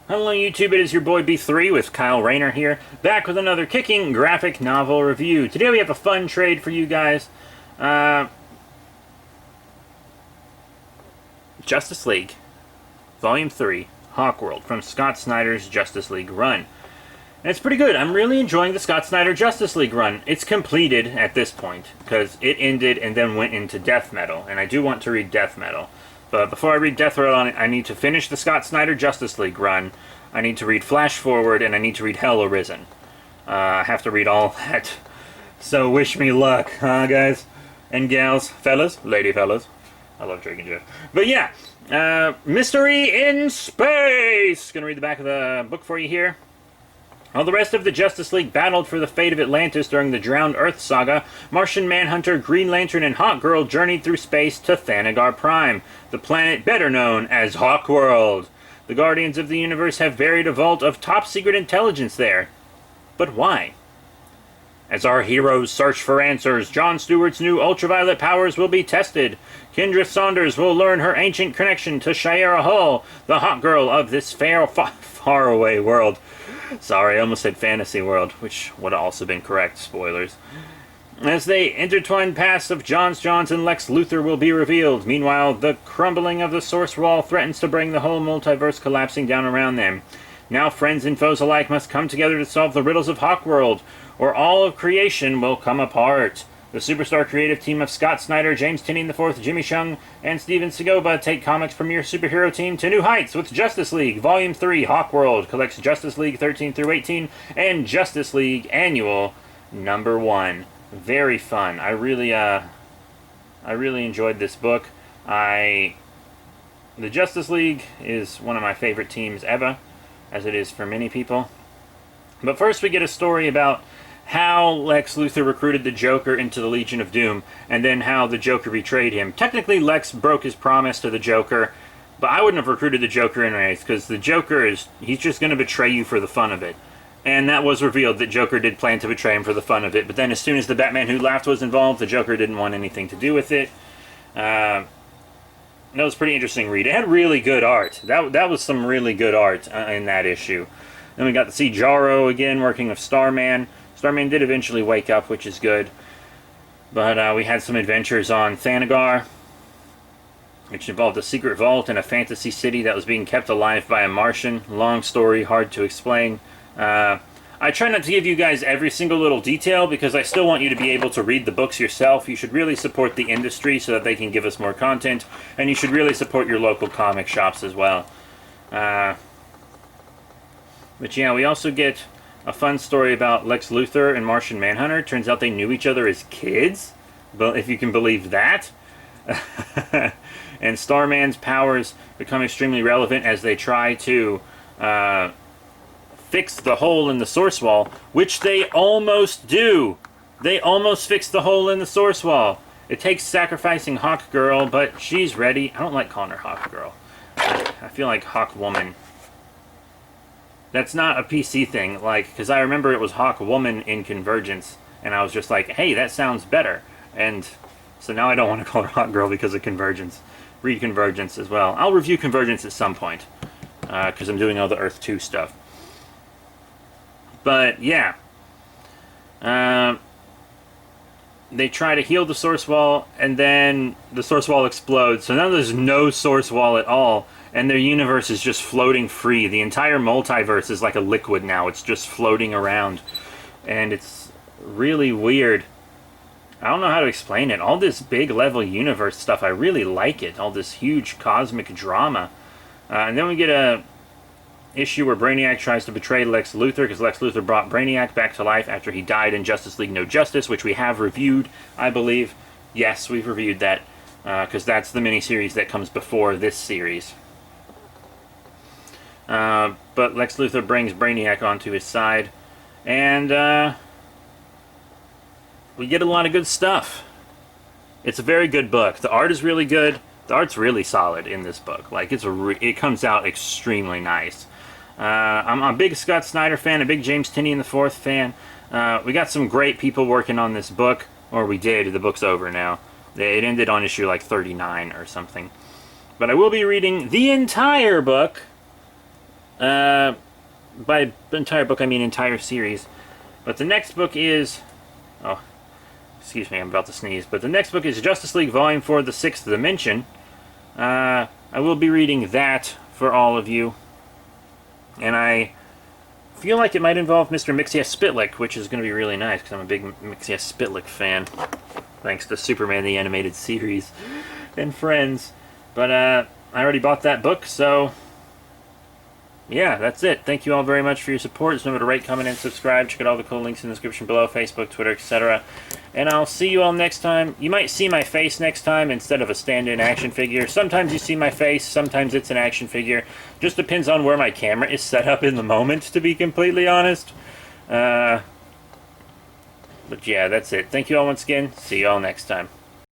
Hello YouTube, it is your boy B3 with Kyle Rayner here, back with another kicking graphic novel review. Today we have a fun trade for you guys. Justice League, Volume 3, Hawkworld, from Scott Snyder's Justice League run. And it's pretty good. I'm really enjoying the Scott Snyder Justice League run. It's completed at this point, because it ended and then went into Death Metal, and I do want to read Death Metal. But before I read Death Metal, I need to finish the Scott Snyder Justice League run. I need to read Flash Forward, and I need to read Hell Arisen. I have to read all that. So wish me luck, huh, guys? And gals, fellas, lady fellas. I love Drake and Jeff. But yeah, Mystery in Space! Gonna read the back of the book for you here. While the rest of the Justice League battled for the fate of Atlantis during the Drowned Earth saga, Martian Manhunter, Green Lantern, and Hawkgirl journeyed through space to Thanagar Prime, the planet better known as Hawkworld. The Guardians of the Universe have buried a vault of top-secret intelligence there. But why? As our heroes search for answers, Jon Stewart's new ultraviolet powers will be tested. Kendra Saunders will learn her ancient connection to Shiera Hull, the Hawkgirl of this faraway world. Sorry, I almost said fantasy world, which would have also been correct. Spoilers. As they intertwine paths of Johns and Lex Luthor will be revealed. Meanwhile, the crumbling of the Source Wall threatens to bring the whole multiverse collapsing down around them. Now friends and foes alike must come together to solve the riddles of Hawkworld, or all of creation will come apart. The superstar creative team of Scott Snyder, James Tynion IV, Jimmy Chung, and Steven Segovia take comics' premier superhero team to new heights with Justice League Volume 3 Hawkworld collects Justice League 13 through 18 and Justice League Annual number 1. Very fun. I really enjoyed this book. The Justice League is one of my favorite teams ever, as it is for many people. But first we get a story about how Lex Luthor recruited the Joker into the Legion of Doom, and then how the Joker betrayed him. Technically, Lex broke his promise to the Joker, but I wouldn't have recruited the Joker anyways, because the Joker he's just going to betray you for the fun of it. And that was revealed that Joker did plan to betray him for the fun of it, but then as soon as the Batman Who Laughed was involved, the Joker didn't want anything to do with it. That was a pretty interesting read. It had really good art. That was some really good art in that issue. Then we got to see Jarro again working with Starman. Starman did eventually wake up, which is good. But we had some adventures on Thanagar, which involved a secret vault in a fantasy city that was being kept alive by a Martian. Long story, hard to explain. I try not to give you guys every single little detail because I still want you to be able to read the books yourself. You should really support the industry so that they can give us more content, and you should really support your local comic shops as well. But yeah, we also get a fun story about Lex Luthor and Martian Manhunter. Turns out they knew each other as kids, but if you can believe that. And Starman's powers become extremely relevant as they try to fix the hole in the Source Wall, which they almost do. They almost fix the hole in the Source Wall. It takes sacrificing Hawkgirl, but she's ready. I don't like calling her Hawkgirl. I feel like Hawkwoman. That's not a PC thing, like, because I remember it was Hawkwoman in Convergence, and I was just like, hey, that sounds better. And so now I don't want to call her Hawkgirl because of Convergence. Read Convergence as well. I'll review Convergence at some point, because I'm doing all the Earth 2 stuff. But, yeah. They try to heal the Source Wall, and then the Source Wall explodes, so now there's no Source Wall at all. And their universe is just floating free. The entire multiverse is like a liquid now. It's just floating around. And it's really weird. I don't know how to explain it. All this big level universe stuff, I really like it. All this huge cosmic drama. And then we get a issue where Brainiac tries to betray Lex Luthor, because Lex Luthor brought Brainiac back to life after he died in Justice League No Justice, which we have reviewed, I believe. Yes, we've reviewed that, because that's the miniseries that comes before this series. But Lex Luthor brings Brainiac onto his side, and we get a lot of good stuff. It's a very good book. The art is really good. The art's really solid in this book. Like, it comes out extremely nice. I'm a big Scott Snyder fan, a big James Tynion IV fan. We got some great people working on this book, or we did. The book's over now. It ended on issue like 39 or something. But I will be reading the entire book By entire book, I mean entire series. But the next book is... Oh, excuse me, I'm about to sneeze. But the next book is Justice League Volume 4, The Sixth Dimension. I will be reading that for all of you. And I feel like it might involve Mr. Mixias Spitlick, which is going to be really nice, because I'm a big Mixias Spitlick fan. Thanks to Superman the Animated Series and Friends. But I already bought that book, so... yeah, that's it. Thank you all very much for your support. Just remember to rate, comment, and subscribe. Check out all the cool links in the description below. Facebook, Twitter, etc. And I'll see you all next time. You might see my face next time instead of a stand-in action figure. Sometimes you see my face. Sometimes it's an action figure. Just depends on where my camera is set up in the moment, to be completely honest. But yeah, that's it. Thank you all once again. See you all next time.